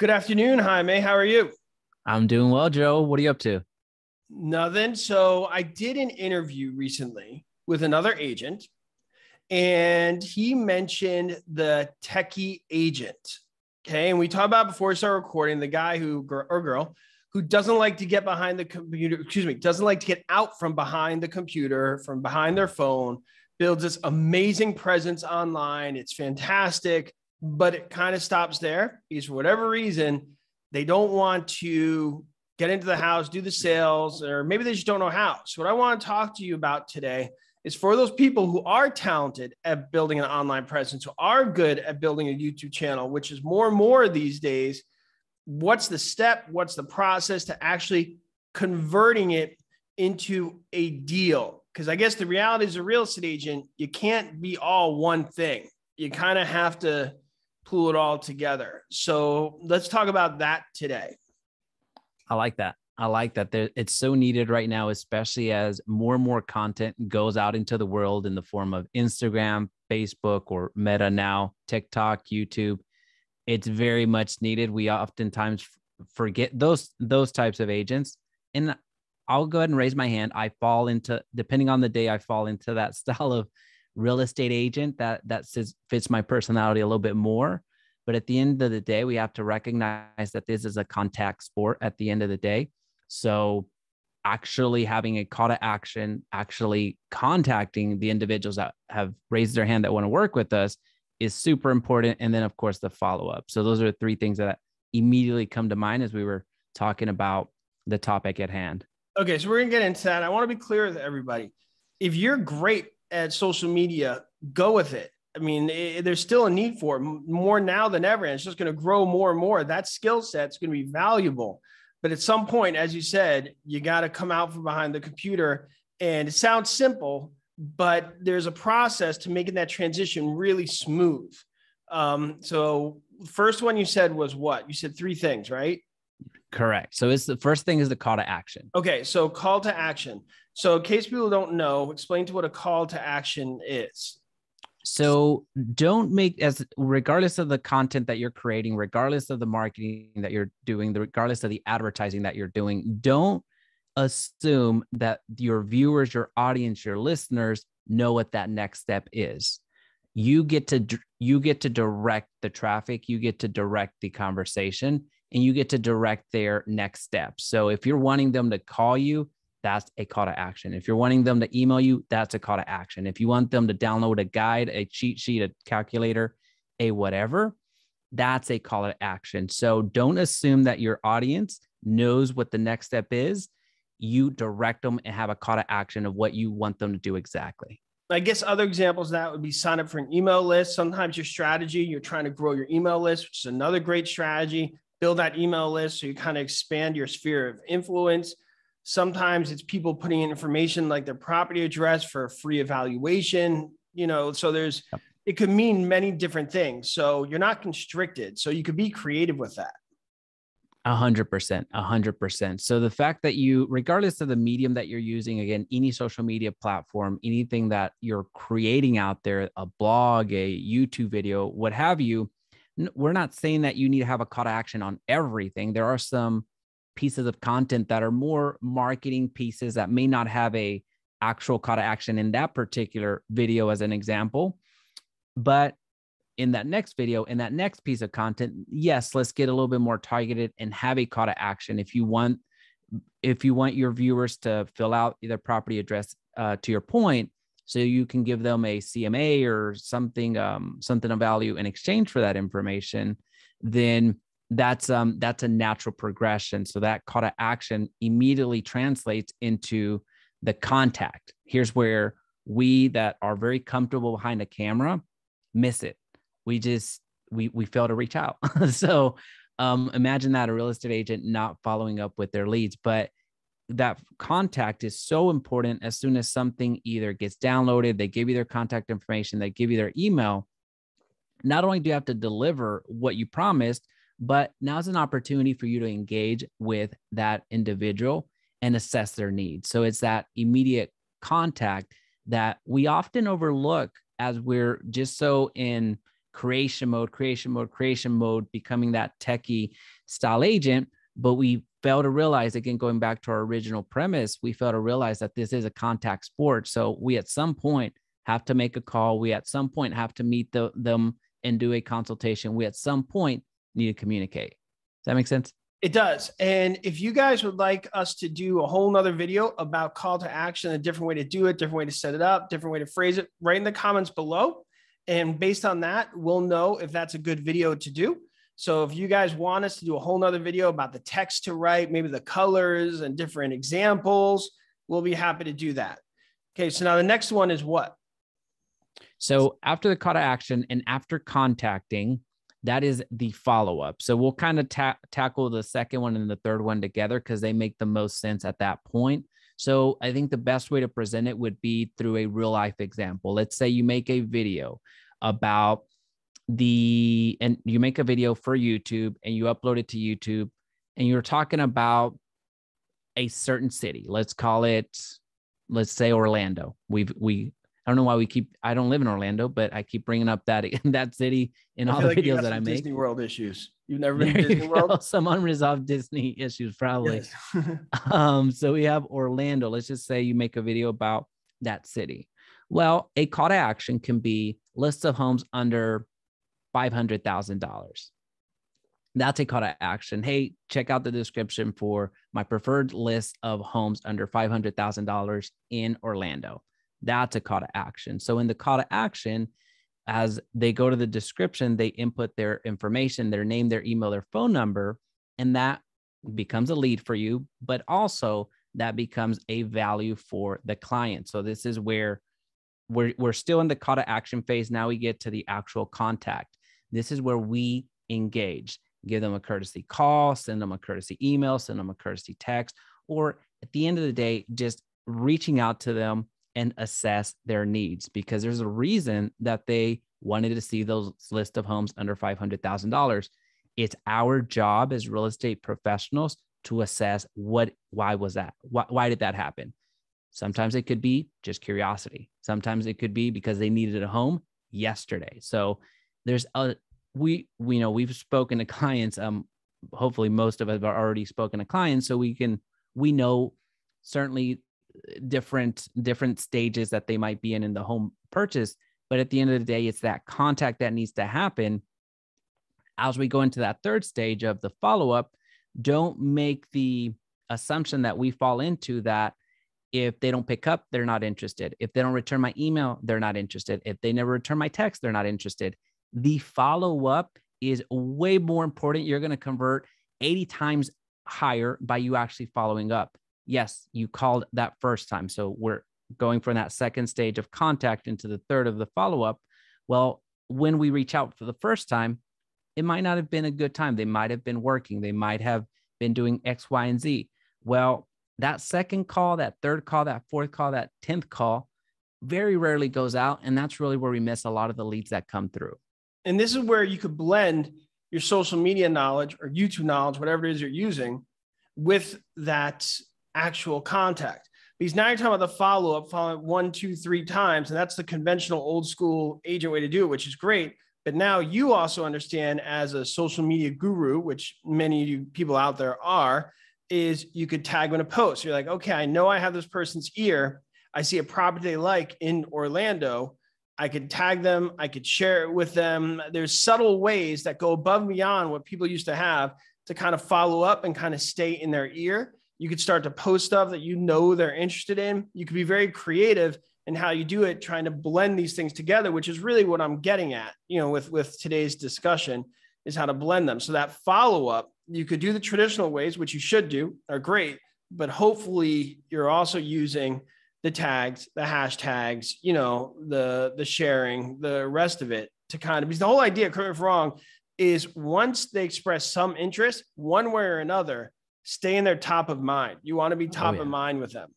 Good afternoon, Jaime. How are you? I'm doing well, Joe. What are you up to? Nothing. So I did an interview recently with another agent, and he mentioned the techie agent. Okay. And we talked about before we start recording the guy who or girl who doesn't like to get behind the computer, doesn't like to get out from behind the computer, from behind their phone, builds this amazing presence online. It's fantastic, but it kind of stops there because for whatever reason, they don't want to get into the house, do the sales, or maybe they just don't know how. So what I want to talk to you about today is for those people who are talented at building an online presence, who are good at building a YouTube channel, which is more and more these days. What's the step? What's the process to actually converting it into a deal? Because I guess the reality is a real estate agent, you can't be all one thing. You kind of have to pull it all together. So let's talk about that today. I like that. I like that. It's so needed right now, especially as more and more content goes out into the world in the form of Instagram, Facebook, or Meta now, TikTok, YouTube. It's very much needed. We oftentimes forget those types of agents. And I'll go ahead and raise my hand. I fall into, depending on the day, I fall into that style of real estate agent that fits my personality a little bit more. But at the end of the day, we have to recognize that this is a contact sport at the end of the day. So actually having a call to action, actually contacting the individuals that have raised their hand that want to work with us is super important. And then, of course, the follow-up. So those are three things that immediately come to mind as we were talking about the topic at hand. Okay, so we're going to get into that. I want to be clear with everybody. If you're great at social media, go with it. I mean, there's still a need for it more now than ever. And it's just going to grow more and more. That skill set is going to be valuable. But at some point, as you said, you got to come out from behind the computer. And it sounds simple, but there's a process to making that transition really smooth. So first one you said was what? You said three things, right? Correct. So it's the first thing is the call to action. Okay. So call to action. So in case people don't know, explain to what a call to action is. So don't make, as regardless of the content that you're creating, regardless of the marketing that you're doing, regardless of the advertising that you're doing, don't assume that your viewers, your audience, your listeners know what that next step is. You get to direct the traffic, you get to direct the conversation, and you get to direct their next steps. So if you're wanting them to call you, that's a call to action. If you're wanting them to email you, that's a call to action. If you want them to download a guide, a cheat sheet, a calculator, a whatever, that's a call to action. So don't assume that your audience knows what the next step is. You direct them and have a call to action of what you want them to do exactly. I guess other examples of that would be sign up for an email list. Sometimes your strategy, you're trying to grow your email list, which is another great strategy. Build that email list so you kind of expand your sphere of influence. Sometimes it's people putting in information like their property address for a free evaluation, so it could mean many different things. So you're not constricted. So you could be creative with that. 100%, 100%. So the fact that you, regardless of the medium that you're using, again, any social media platform, anything that you're creating out there, a blog, a YouTube video, what have you, we're not saying that you need to have a call to action on everything. There are some pieces of content that are more marketing pieces that may not have a actual call to action in that particular video as an example. But in that next video, in that next piece of content, yes, let's get a little bit more targeted and have a call to action. If you want your viewers to fill out their property address, to your point, so you can give them a CMA or something of value in exchange for that information, then that's a natural progression. So that call to action immediately translates into the contact. Here's where we that are very comfortable behind a camera miss it. We fail to reach out. So imagine that a real estate agent not following up with their leads, but that contact is so important. As soon as something either gets downloaded, they give you their contact information, they give you their email. Not only do you have to deliver what you promised, but now's an opportunity for you to engage with that individual and assess their needs. So it's that immediate contact that we often overlook as we're just so creation mode, becoming that techie style agent. But we fail to realize, again, going back to our original premise, we fail to realize that this is a contact sport. So we at some point have to make a call. We at some point have to meet them and do a consultation. We at some point need to communicate. Does that make sense? It does. And if you guys would like us to do a whole nother video about call to action, a different way to do it, different way to set it up, different way to phrase it, write in the comments below. And based on that, we'll know if that's a good video to do. So if you guys want us to do a whole nother video about the text to write, maybe the colors and different examples, we'll be happy to do that. Okay, so now the next one is what? So after the call to action and after contacting, that is the follow-up. So we'll kind of tackle the second one and the third one together because they make the most sense at that point. So I think the best way to present it would be through a real life example. Let's say you make a video about and you make a video for YouTube and you upload it to YouTube and you're talking about a certain city. Let's say Orlando. I don't know why I don't live in Orlando, but I keep bringing up that city in all the videos that I make. Disney World issues. You've never been to Disney World? Some unresolved Disney issues, probably. Yes. So we have Orlando. Let's just say you make a video about that city. Well, a call to action can be lists of homes under $500,000. That's a call to action. Hey, check out the description for my preferred list of homes under $500,000 in Orlando. That's a call to action. So in the call to action, as they go to the description, they input their information, their name, their email, their phone number, and that becomes a lead for you, but also that becomes a value for the client. So this is where we're still in the call to action phase. Now we get to the actual contact. This is where we engage, give them a courtesy call, send them a courtesy email, send them a courtesy text, or at the end of the day, just reaching out to them and assess their needs, because there's a reason that they wanted to see those list of homes under $500,000. It's our job as real estate professionals to assess why was that? Why did that happen? Sometimes it could be just curiosity. Sometimes it could be because they needed a home yesterday. So we've spoken to clients. Hopefully most of us have already spoken to clients. So we know certainly different stages that they might be in the home purchase. But at the end of the day, it's that contact that needs to happen. As we go into that third stage of the follow-up, don't make the assumption that we fall into that if they don't pick up, they're not interested. If they don't return my email, they're not interested. If they never return my text, they're not interested. The follow-up is way more important. You're going to convert 80 times higher by you actually following up. Yes, you called that first time. So we're going from that second stage of contact into the third of the follow-up. Well, when we reach out for the first time, it might not have been a good time. They might have been working. They might have been doing X, Y, and Z. Well, that second call, that third call, that fourth call, that 10th call very rarely goes out. And that's really where we miss a lot of the leads that come through. And this is where you could blend your social media knowledge or YouTube knowledge, whatever it is you're using, with that actual contact. Because now you're talking about the follow-up 1, 2, 3 times. And that's the conventional old school agent way to do it, which is great. But now you also understand, as a social media guru, which many of you people out there are, is you could tag them in a post. You're like, okay, I know I have this person's ear. I see a property they like in Orlando. I could tag them. I could share it with them. There's subtle ways that go above and beyond what people used to have to kind of follow up and kind of stay in their ear. You could start to post stuff that you know they're interested in. You could be very creative in how you do it, trying to blend these things together, which is really what I'm getting at, with today's discussion, is how to blend them. So that follow-up, you could do the traditional ways, which you should do, are great, but hopefully you're also using the tags, the hashtags, the sharing, the rest of it to kind of, because the whole idea, correct me if I'm wrong, is once they express some interest, one way or another, stay in their top of mind. You want to be top of mind with them.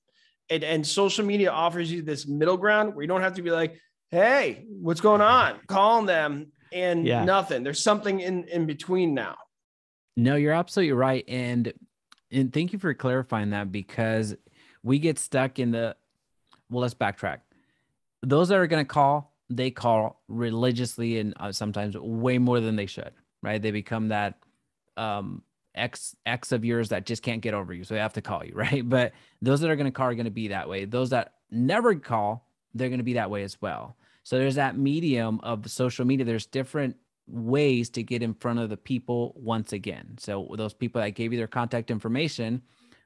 And social media offers you this middle ground where you don't have to be like, hey, what's going on? Calling them and nothing. There's something in between now. No, you're absolutely right. And thank you for clarifying that, because we get stuck in let's backtrack. Those that are going to call, they call religiously and sometimes way more than they should, right? They become that ex of yours that just can't get over you. So they have to call you, right? But those that are going to call are going to be that way. Those that never call, they're going to be that way as well. So there's that medium of social media. There's different ways to get in front of the people once again. So those people that gave you their contact information,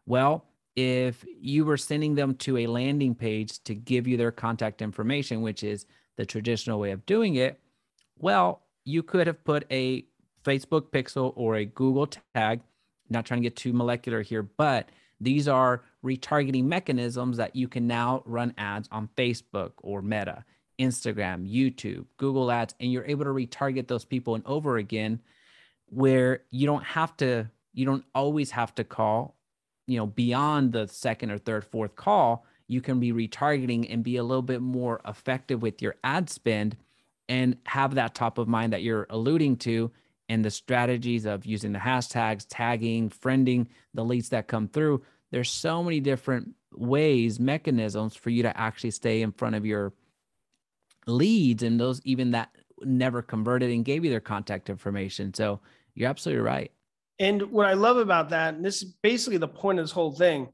well, if you were sending them to a landing page to give you their contact information, which is the traditional way of doing it, well, you could have put a Facebook pixel or a Google tag. Not trying to get too molecular here, but these are retargeting mechanisms that you can now run ads on Facebook or Meta, Instagram, YouTube, Google Ads, and you're able to retarget those people and over again, where you don't always have to call, beyond the second or third, fourth call. You can be retargeting and be a little bit more effective with your ad spend and have that top of mind that you're alluding to, and the strategies of using the hashtags, tagging, friending the leads that come through. There's so many different ways, mechanisms for you to actually stay in front of your leads and those even that never converted and gave you their contact information. So you're absolutely right. And what I love about that, and this is basically the point of this whole thing,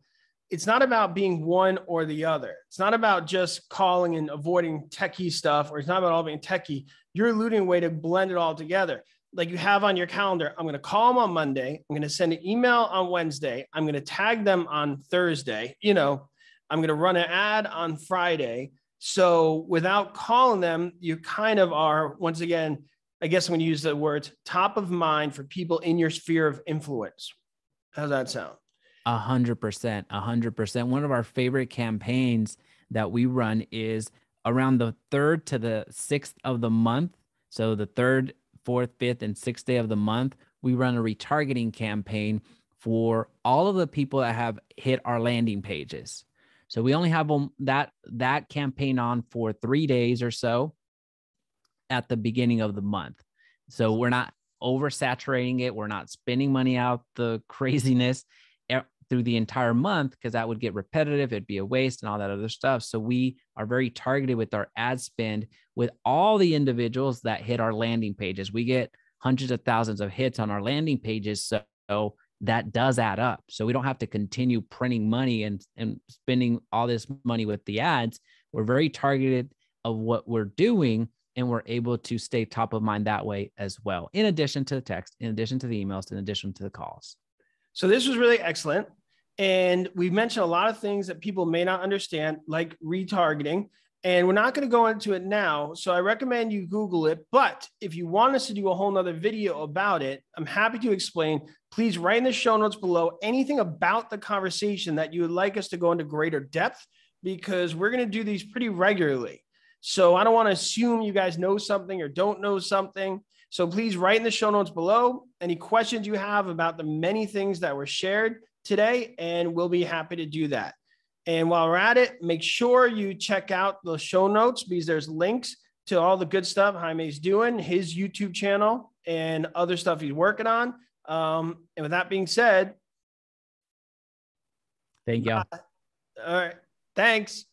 it's not about being one or the other. It's not about just calling and avoiding techie stuff, or it's not about all being techie. You're alluding a way to blend it all together. Like you have on your calendar, I'm going to call them on Monday. I'm going to send an email on Wednesday. I'm going to tag them on Thursday. I'm going to run an ad on Friday. So without calling them, you kind of are, once again, I guess I'm going to use the words top of mind for people in your sphere of influence. How's that sound? 100%, 100%. One of our favorite campaigns that we run is around the 3rd to the 6th of the month. So the 3rd, 4th, 5th, and 6th day of the month, we run a retargeting campaign for all of the people that have hit our landing pages. So we only have that campaign on for 3 days or so at the beginning of the month. So we're not oversaturating it. We're not spending money out the craziness through the entire month, because that would get repetitive. It'd be a waste and all that other stuff. So we are very targeted with our ad spend with all the individuals that hit our landing pages. We get hundreds of thousands of hits on our landing pages. So that does add up. So we don't have to continue printing money and spending all this money with the ads. We're very targeted of what we're doing, and we're able to stay top of mind that way as well. In addition to the text, in addition to the emails, in addition to the calls. So this was really excellent. And we've mentioned a lot of things that people may not understand, like retargeting. And we're not going to go into it now. So I recommend you Google it. But if you want us to do a whole nother video about it, I'm happy to explain. Please write in the show notes below anything about the conversation that you would like us to go into greater depth, because we're going to do these pretty regularly. So I don't want to assume you guys know something or don't know something. So please write in the show notes below any questions you have about the many things that were shared today, and we'll be happy to do that. And while we're at it, make sure you check out the show notes, because there's links to all the good stuff Jaime's doing, his YouTube channel, and other stuff he's working on. And with that being said, thank you. All right. Thanks.